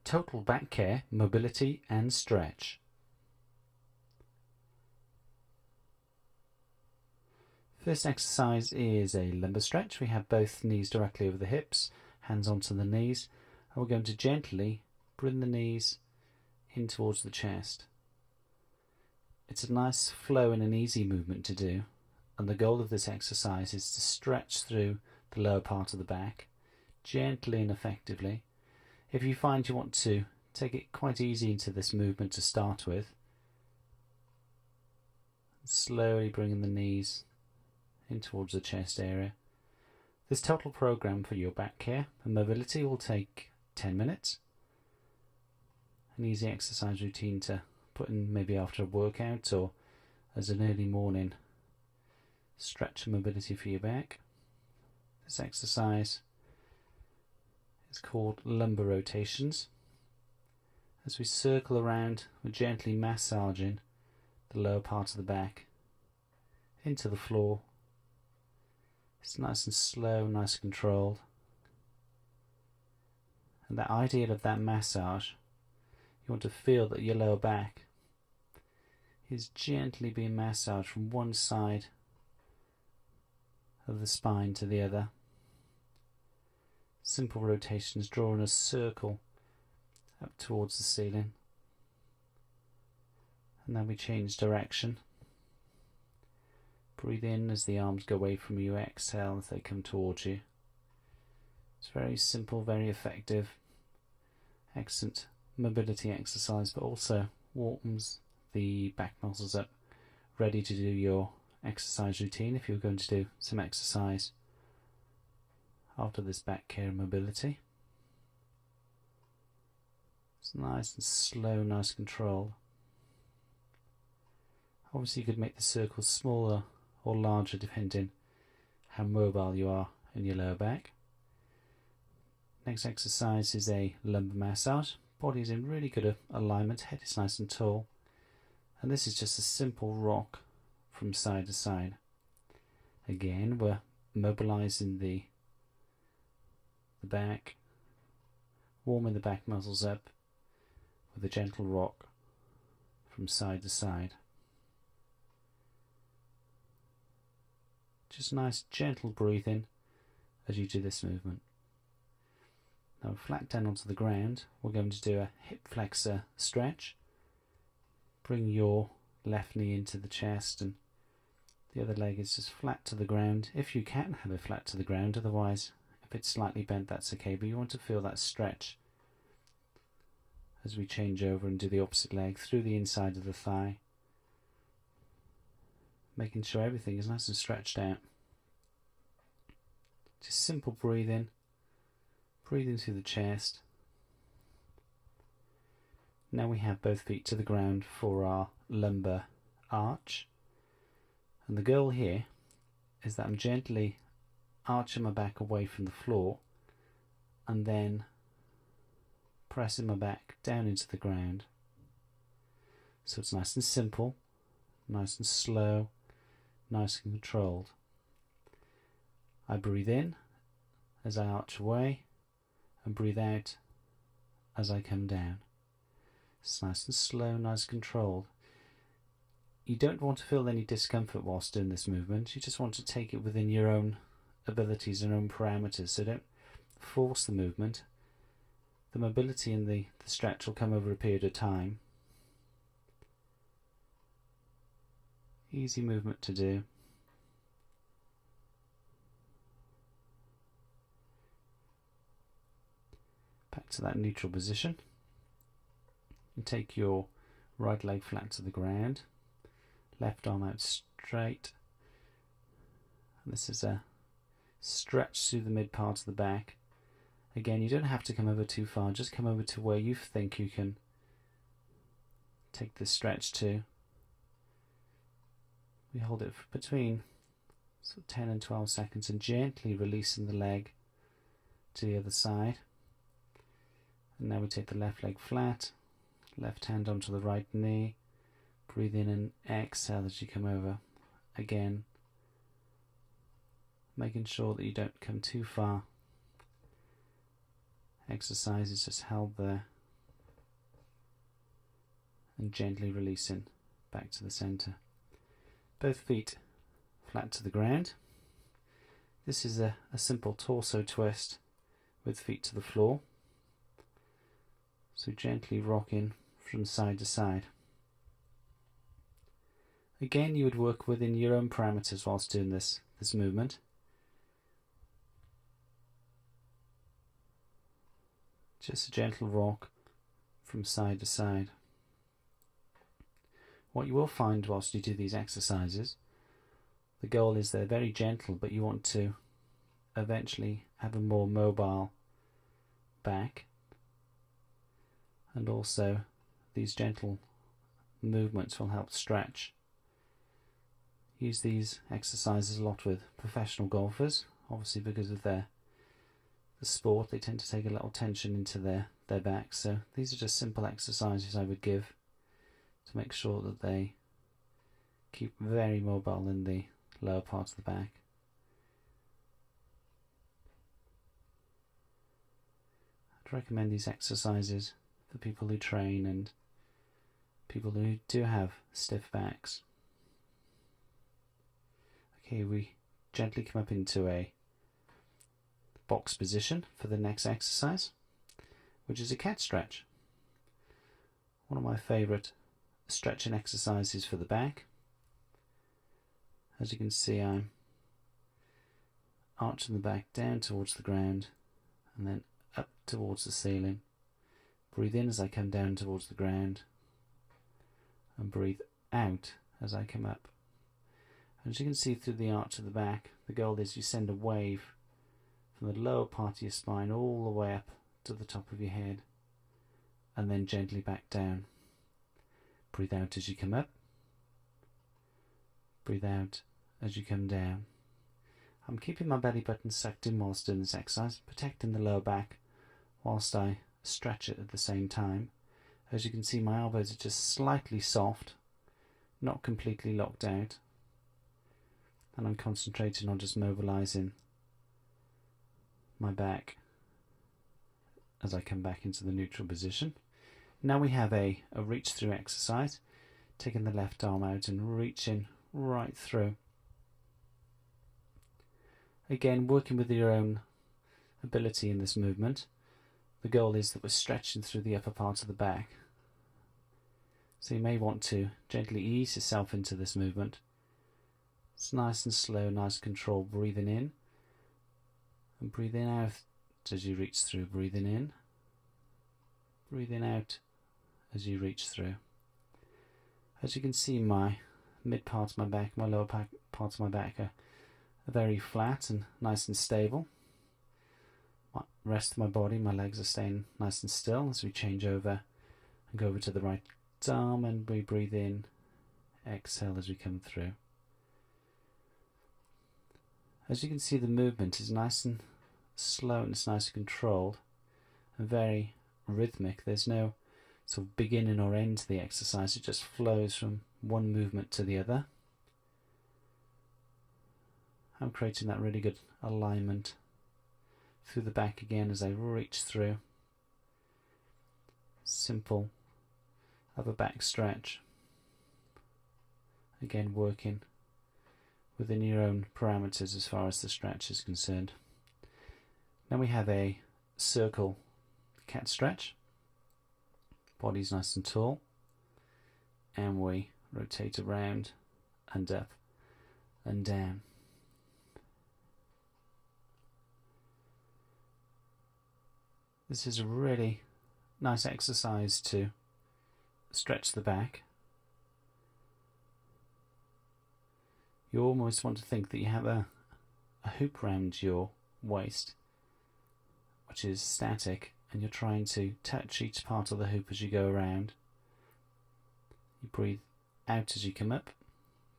Total back care, mobility and stretch. First exercise is a lumbar stretch. We have both knees directly over the hips, hands onto the knees, and we're going to gently bring the knees in towards the chest. It's a nice flow and an easy movement to do, and the goal of this exercise is to stretch through the lower part of the back, gently and effectively. If you find you want to take it quite easy into this movement to start with, slowly bringing the knees in towards the chest area. This total program for your back care and mobility will take 10 minutes. An easy exercise routine to put in maybe after a workout or as an early morning stretch and mobility for your back. This exercise is called lumbar rotations. As we circle around, we're gently massaging the lower part of the back into the floor. It's nice and slow, nice and controlled. And the ideal of that massage, you want to feel that your lower back is gently being massaged from one side of the spine to the other. Simple rotations drawing a circle up towards the ceiling. And then we change direction. Breathe in as the arms go away from you, exhale as they come towards you. It's very simple, very effective, excellent mobility exercise, but also warms the back muscles up, ready to do your exercise routine if you're going to do some exercise after this back care and mobility. It's nice and slow, nice control. Obviously you could make the circles smaller or larger depending how mobile you are in your lower back. Next exercise is a lumbar massage. Body is in really good alignment, head is nice and tall, and this is just a simple rock from side to side. Again, we're mobilizing the back, warming the back muscles up with a gentle rock from side to side. Just nice gentle breathing as you do this movement. Now flat down onto the ground, we're going to do a hip flexor stretch. Bring your left knee into the chest and the other leg is just flat to the ground. If you can have it flat to the ground, otherwise if it's slightly bent that's okay, but you want to feel that stretch as we change over and do the opposite leg through the inside of the thigh, making sure everything is nice and stretched out. Just simple breathing through the chest. Now we have both feet to the ground for our lumbar arch, and the goal here is that I'm gently arching my back away from the floor and then pressing my back down into the ground. So it's nice and simple, nice and slow, nice and controlled. I breathe in as I arch away and breathe out as I come down. It's nice and slow, nice and controlled. You don't want to feel any discomfort whilst doing this movement. You just want to take it within your own abilities and own parameters, so don't force the movement. The mobility and the stretch will come over a period of time. Easy movement to do. Back to that neutral position. And take your right leg flat to the ground. Left arm out straight. And this is a stretch through the mid part of the back. Again, you don't have to come over too far, just come over to where you think you can take this stretch to. We hold it for between 10 and 12 seconds and gently releasing the leg to the other side. And now we take the left leg flat, left hand onto the right knee, breathe in and exhale as you come over. Again, making sure that you don't come too far. Exercise is just held there. and gently releasing back to the center. Both feet flat to the ground. This is a simple torso twist with feet to the floor. So gently rocking from side to side. Again, you would work within your own parameters whilst doing this movement. Just a gentle rock from side to side. What you will find whilst you do these exercises, the goal is they're very gentle, but you want to eventually have a more mobile back, and also these gentle movements will help stretch. Use these exercises a lot with professional golfers, obviously because of the sport. They tend to take a little tension into their back, so these are just simple exercises I would give to make sure that they keep very mobile in the lower part of the back. I'd recommend these exercises for people who train and people who do have stiff backs. Okay, we gently come up into a box position for the next exercise, which is a cat stretch. One of my favourite stretching exercises for the back. As you can see, I'm arching the back down towards the ground and then up towards the ceiling. Breathe in as I come down towards the ground and breathe out as I come up. As you can see through the arch of the back, the goal is you send a wave from the lower part of your spine all the way up to the top of your head and then gently back down. Breathe out as you come up. Breathe out as you come down. I'm keeping my belly button sucked in whilst doing this exercise, protecting the lower back whilst I stretch it at the same time. As you can see, my elbows are just slightly soft, not completely locked out, and I'm concentrating on just mobilizing my back as I come back into the neutral position. Now we have a reach through exercise, taking the left arm out and reaching right through. Again, working with your own ability in this movement. The goal is that we're stretching through the upper part of the back. So you may want to gently ease yourself into this movement. It's nice and slow, nice control, breathing in and breathing out as you reach through. Breathing in, breathing out as you reach through. As you can see, my mid part of my back, my lower part of my back are very flat and nice and stable. The rest of my body, my legs are staying nice and still as we change over and go over to the right arm, and we breathe in, exhale as we come through. As you can see, the movement is nice and slow and it's nice and controlled and very rhythmic. There's no sort of beginning or end to the exercise. It just flows from one movement to the other. I'm creating that really good alignment through the back again as I reach through. Simple upper back stretch. Again, working within your own parameters as far as the stretch is concerned. Now we have a circle cat stretch. Body's nice and tall, and we rotate around and up and down. This is a really nice exercise to stretch the back. You almost want to think that you have a hoop around your waist, which is static, and you're trying to touch each part of the hoop as you go around. You breathe out as you come up,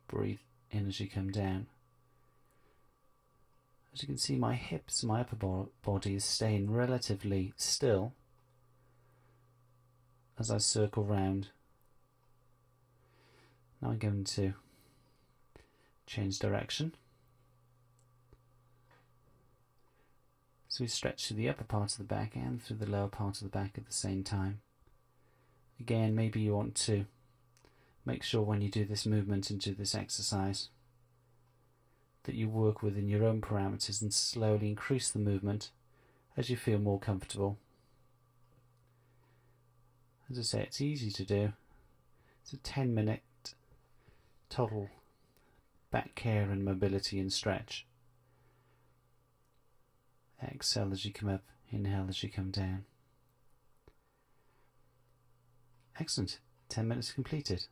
breathe in as you come down. As you can see, my hips, my upper body is staying relatively still as I circle round. Now I'm going to change direction. So we stretch through the upper part of the back and through the lower part of the back at the same time. Again, maybe you want to make sure when you do this movement and do this exercise that you work within your own parameters and slowly increase the movement as you feel more comfortable. As I say, it's easy to do. It's a 10-minute total back care and mobility and stretch. Exhale as you come up, inhale as you come down. Excellent. 10 minutes completed.